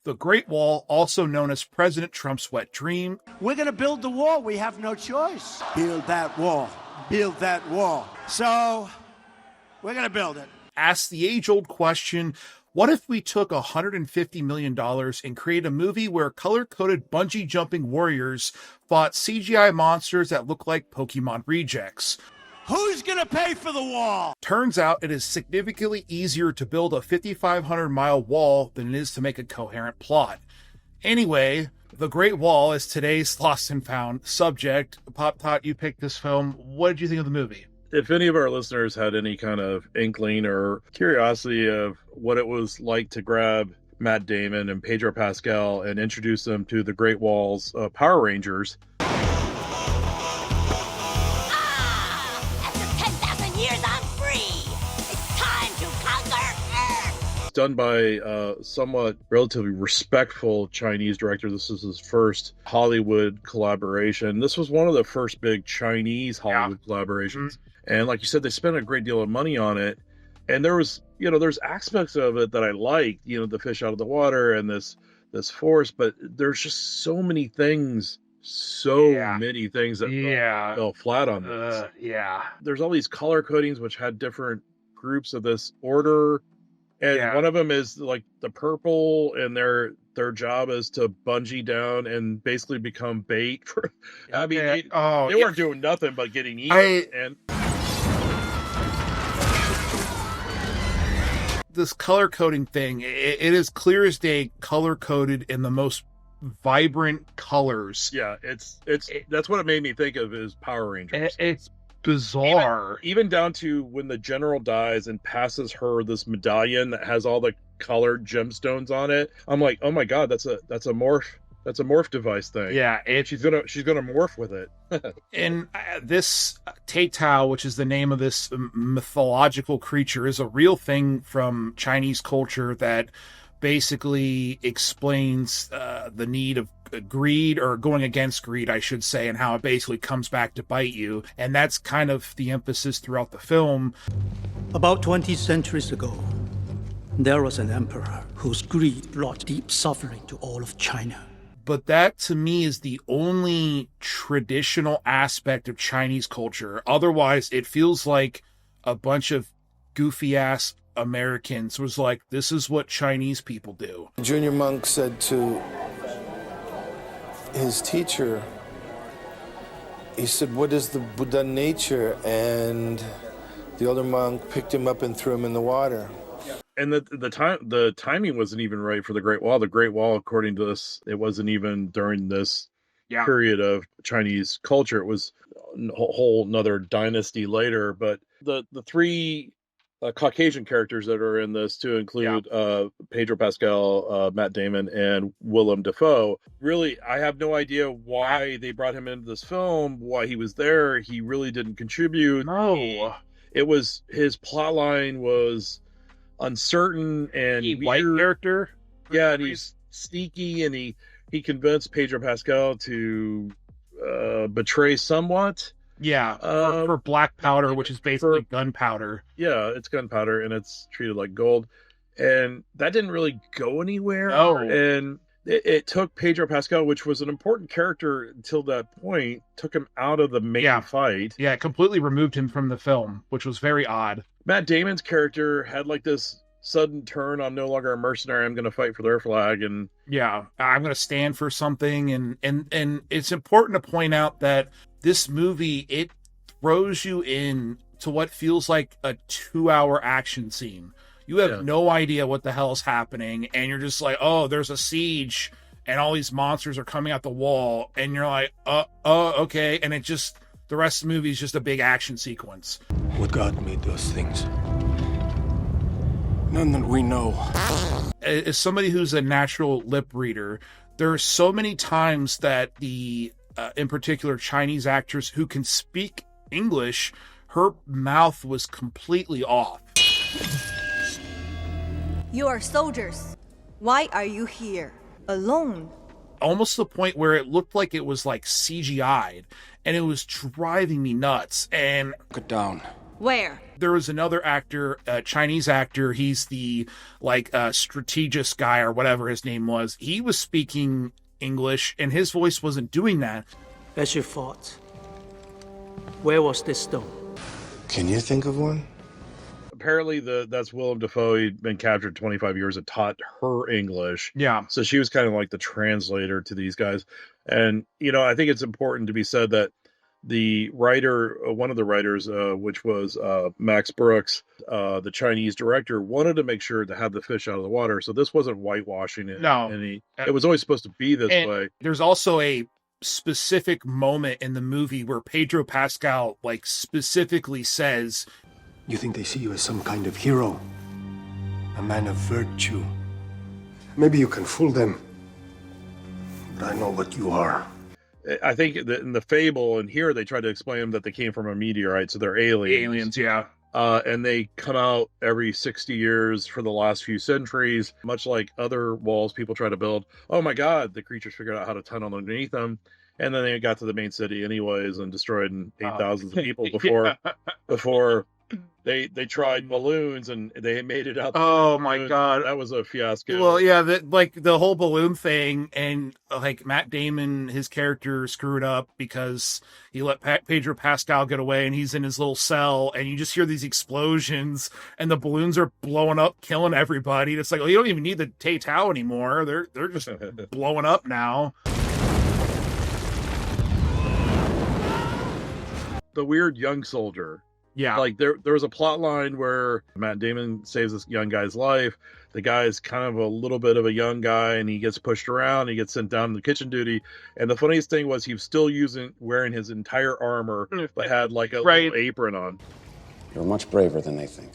The Great Wall, also known as President Trump's wet dream. We're going to build the wall. We have no choice. Build that wall. Build that wall. So we're going to build it. Asks the age-old question, what if we took $150 million and created a movie where color-coded bungee-jumping warriors fought CGI monsters that look like Pokemon rejects? Who's going to pay for the wall? Turns out it is significantly easier to build a 5,500-mile wall than it is to make a coherent plot. Anyway, The Great Wall is today's Lost and Found subject. Pop Tot, you picked this film. What did you think of the movie? If any of our listeners had any kind of inkling or curiosity of what it was like to grab Matt Damon and Pedro Pascal and introduce them to the Great Wall's Power Rangers. After 10,000 years, I'm free. It's time to conquer Earth. It's done by a somewhat relatively respectful Chinese director. This is his first Hollywood collaboration. This was one of the first big Chinese Hollywood collaborations. Mm-hmm. And like you said, they spent a great deal of money on it. And there was, there's aspects of it that I liked, the fish out of the water and this forest, but there's just so many things that fell flat on this. There's all these color codings which had different groups of this order. And one of them is like the purple, and their job is to bungee down and basically become bait for. I mean, they weren't doing nothing but getting eaten. This color coding thing, it is clear as day color coded in the most vibrant colors. Yeah, that's what it made me think of is Power Rangers. It's bizarre. Even down to when the general dies and passes her this medallion that has all the colored gemstones on it. I'm like, oh my god, that's a morph. That's a morph device thing. Yeah, she's gonna morph with it. And this Teitao, which is the name of this mythological creature, is a real thing from Chinese culture that basically explains the need of greed, or going against greed, I should say, and how it basically comes back to bite you. And that's kind of the emphasis throughout the film. About 20 centuries ago, there was an emperor whose greed brought deep suffering to all of China. But that, to me, is the only traditional aspect of Chinese culture. Otherwise, it feels like a bunch of goofy-ass Americans was like, this is what Chinese people do. The junior monk said to his teacher, he said, what is the Buddha nature? And the older monk picked him up and threw him in the water. And the timing wasn't even right for the Great Wall. The Great Wall, according to this, it wasn't even during this period of Chinese culture. It was a whole another dynasty later. But the three Caucasian characters that are in this, to include Pedro Pascal, Matt Damon, and Willem Dafoe. Really, I have no idea why they brought him into this film, why he was there. He really didn't contribute. No. It was, his plot line was uncertain and white character. Yeah, and he's sneaky, and he convinced Pedro Pascal to betray somewhat. Yeah, for black powder, which is basically gunpowder. Yeah, it's gunpowder, and it's treated like gold. And that didn't really go anywhere. Oh. And it took Pedro Pascal, which was an important character until that point, took him out of the main fight. Yeah, it completely removed him from the film, which was very odd. Matt Damon's character had like this sudden turn, I'm no longer a mercenary, I'm going to fight for their flag. And yeah, I'm going to stand for something. And it's important to point out that this movie, it throws you in to what feels like a 2-hour action scene. You have no idea what the hell is happening, and you're just like, oh, there's a siege, and all these monsters are coming out the wall, and you're like, okay, and it just, the rest of the movie is just a big action sequence. What God made those things? None that we know. As somebody who's a natural lip reader, there are so many times that the, in particular, Chinese actress who can speak English, her mouth was completely off. You are soldiers. Why are you here? Alone? Almost to the point where it looked like it was like CGI'd, and it was driving me nuts. And get down. Where? There was another actor, a Chinese actor. He's the strategist guy or whatever his name was. He was speaking English, and his voice wasn't doing that. As you fought, where was this stone? Can you think of one? Apparently, that's Willem Dafoe. He'd been captured 25 years and taught her English. Yeah. So she was kind of like the translator to these guys. And, I think it's important to be said that the writer, one of the writers, which was Max Brooks, the Chinese director, wanted to make sure to have the fish out of the water. So this wasn't whitewashing it. No. It was always supposed to be this way. There's also a specific moment in the movie where Pedro Pascal specifically says, You think they see you as some kind of hero? A man of virtue? Maybe you can fool them. But I know what you are. I think that in the fable and here they try to explain that they came from a meteorite, so they're aliens. Aliens, yeah. And they come out every 60 years for the last few centuries, much like other walls people try to build. Oh my God, the creatures figured out how to tunnel underneath them. And then they got to the main city anyways and destroyed 8,000 people before they tried balloons and they made it out. Oh my God. That was a fiasco. Well, yeah, the whole balloon thing, and Matt Damon, his character screwed up because he let Pedro Pascal get away and he's in his little cell and you just hear these explosions and the balloons are blowing up, killing everybody. It's like, well, you don't even need the Tay Tao anymore. They're just blowing up now. The weird young soldier. Yeah. There was a plot line where Matt Damon saves this young guy's life. The guy's kind of a little bit of a young guy and he gets pushed around. He gets sent down to kitchen duty. And the funniest thing was he was still wearing his entire armor, but had a little apron on. You're much braver than they think.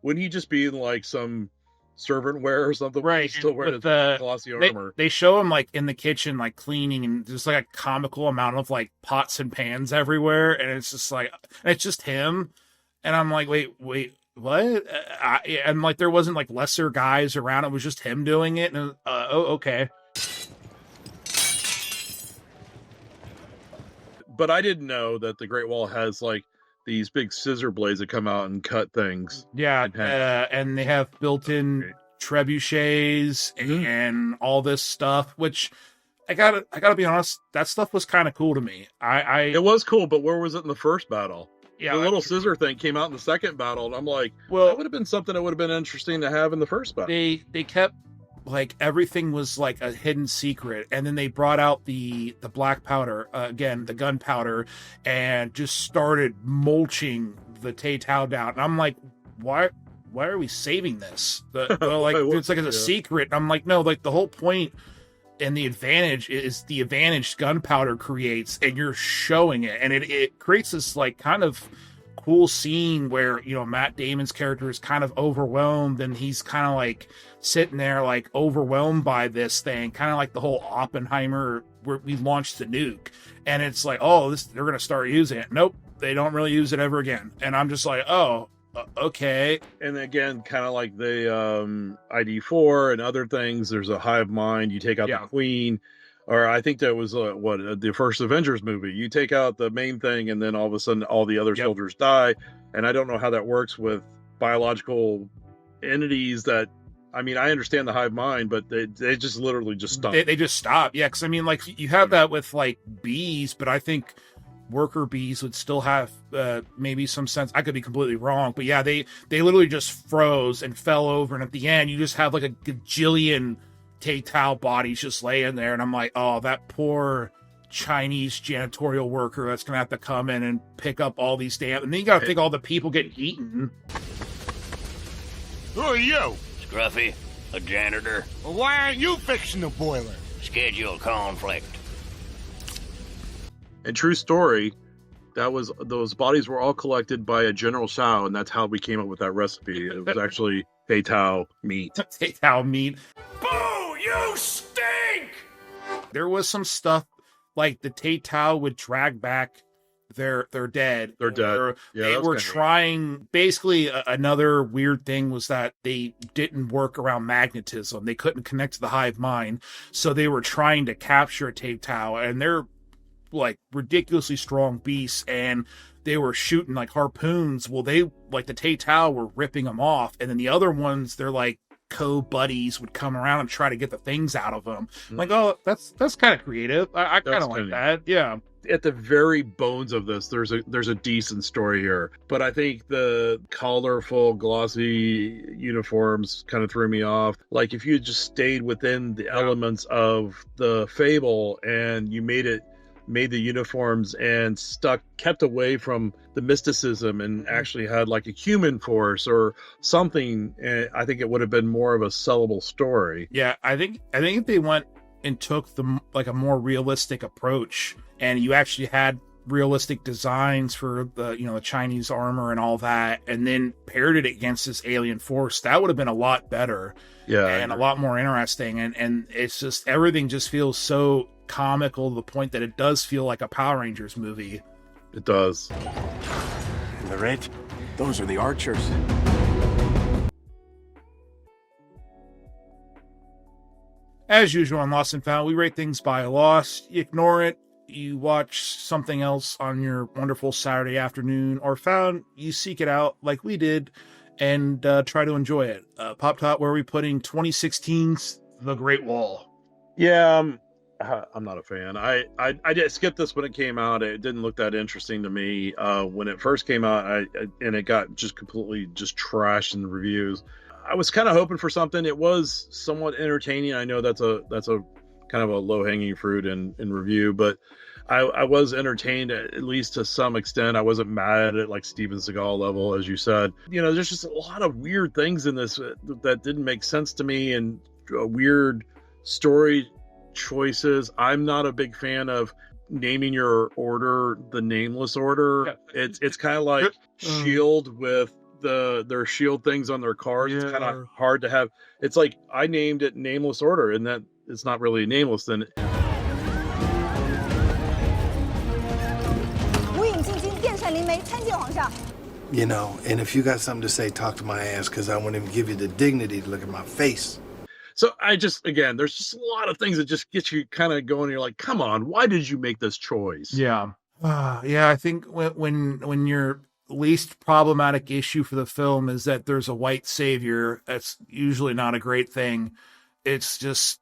Wouldn't he just be in some servant wear or something? Right. Still wearing his glossy armor. They show him in the kitchen, cleaning, and there's a comical amount of pots and pans everywhere. And it's just and it's just him. And I'm like, wait, what? And there wasn't lesser guys around. It was just him doing it. And okay. But I didn't know that the Great Wall has these big scissor blades that come out and cut things. Yeah, and they have built-in trebuchets and all this stuff, which I gotta be honest, that stuff was kind of cool to me. It was cool, but where was it in the first battle? Yeah, the little scissor thing came out in the second battle, and I'm like, well, that would have been something that would have been interesting to have in the first battle. They kept everything was a hidden secret, and then they brought out the black powder, again the gunpowder, and just started mulching the Tay Tao down. And I'm like, why are we saving this? It's as a secret. And I'm like, no, the whole point and the advantage is the advantage gunpowder creates, and you're showing it, and it creates this kind of cool scene where Matt Damon's character is kind of overwhelmed, and he's kind of sitting there overwhelmed by this thing, kind of the whole Oppenheimer where we launched the nuke, and it's they're gonna start using it. Nope, they don't really use it ever again. And I'm just okay. And again, kind of like the ID4 and other things, there's a hive mind. You take out the Queen, or I think that was the first Avengers movie. You take out the main thing, and then all of a sudden, all the other soldiers die. And I don't know how that works with biological entities. I understand the hive mind, but they just literally just stop. They just stop. Yeah, because you have that with bees, but I think worker bees would still have maybe some sense. I could be completely wrong, but yeah, they literally just froze and fell over, and at the end, you just have a gajillion Tay Tao bodies just laying there, and I'm like, oh, that poor Chinese janitorial worker that's gonna have to come in and pick up all these and then you gotta think all the people getting eaten. Who are you? Scruffy, a janitor. Well, why aren't you fixing the boiler? Schedule conflict. And true story, those bodies were all collected by a General Shao, and that's how we came up with that recipe. It was actually Tay Tao meat. Tay Tao meat. Boo! You stink! There was some stuff the Tay Tao would drag back their dead. They're dead. Yeah, they were trying. Basically, another weird thing was that they didn't work around magnetism. They couldn't connect to the hive mind, so they were trying to capture Tay Tao, and they're like ridiculously strong beasts, and they were shooting like harpoons. Well, they like the Tao were ripping them off, and then the other ones, they're like co-buddies would come around and try to get the things out of them. Like, oh, that's kind of creative. I kind of like that. Yeah. At the very bones of this, there's a decent story here, but I think the colorful, glossy uniforms kind of threw me off. Like, if you just stayed within the elements of the fable and you made the uniforms and kept away from the mysticism and actually had like a human force or something, I think it would have been more of a sellable story. Yeah, I think if they went and took a more realistic approach, and you actually had realistic designs for the Chinese armor and all that, and then paired it against this alien force, that would have been a lot better. Yeah, and a lot more interesting. And it's just, everything just feels so comical to the point that it does feel like a Power Rangers movie. It does. In the red, those are the archers. As usual on Lost and Found, we rate things by loss. You ignore it, you watch something else on your wonderful Saturday afternoon, or found, you seek it out like we did and try to enjoy it. Pop Top, where are we putting 2016's The Great Wall? Yeah, I'm not a fan. I did skip this when it came out. It didn't look that interesting to me when it first came out, and it got just completely just trashed in the reviews. I was kind of hoping for something. It was somewhat entertaining. I know that's a kind of a low-hanging fruit in review, but I was entertained at least to some extent. I wasn't mad at like Steven Seagal level, as you said. There's just a lot of weird things in this that didn't make sense to me, and weird story choices. I'm not a big fan of naming your order the Nameless Order. Yeah. It's kind of like Shield with their shield things on their cars. Yeah. It's kind of hard to have. It's like I named it Nameless Order, and that it's not really nameless then. And if you got something to say, talk to my ass, because I won't even give you the dignity to look at my face. So there's just a lot of things that just get you kind of going. You're like, come on, why did you make this choice? Yeah. Yeah, I think when your least problematic issue for the film is that there's a white savior, that's usually not a great thing. It's just,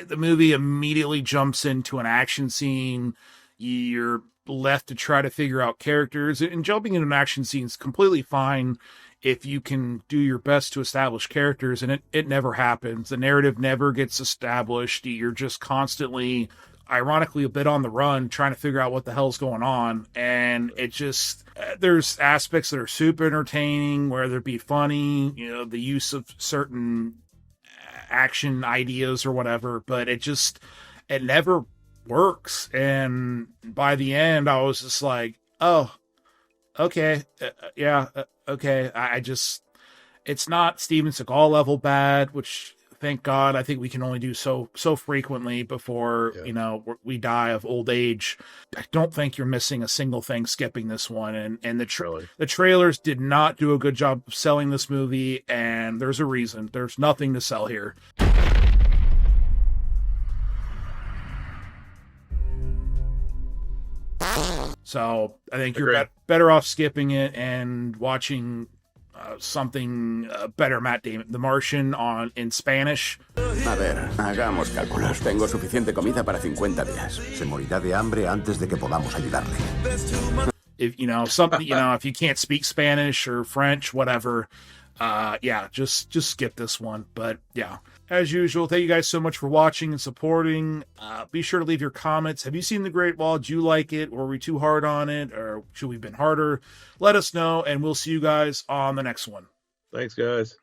the movie immediately jumps into an action scene. You're left to try to figure out characters, and jumping into an action scene is completely fine if you can do your best to establish characters, and it never happens. The narrative never gets established. You're just constantly, ironically, a bit on the run, trying to figure out what the hell's going on. And it just, there's aspects that are super entertaining, whether it be funny, the use of certain action ideas or whatever, but it never works. And by the end, I was just like, oh, okay, okay. It's not Steven Seagal level bad, which, thank God, I think we can only do so frequently before, we die of old age. I don't think you're missing a single thing skipping this one. And the trailers did not do a good job of selling this movie, and there's a reason. There's nothing to sell here. So I think you're better off skipping it and watching something better, Matt Damon, The Martian in Spanish. A ver, hagamos cálculos. Tengo suficiente comida para 50 días. Se morirá de hambre antes de que podamos ayudarle. If if you can't speak Spanish or French, whatever, just skip this one. But yeah, as usual, thank you guys so much for watching and supporting. Be sure to leave your comments. Have you seen The Great Wall? Do you like it? Or were we too hard on it? Or should we have been harder? Let us know, and we'll see you guys on the next one. Thanks, guys.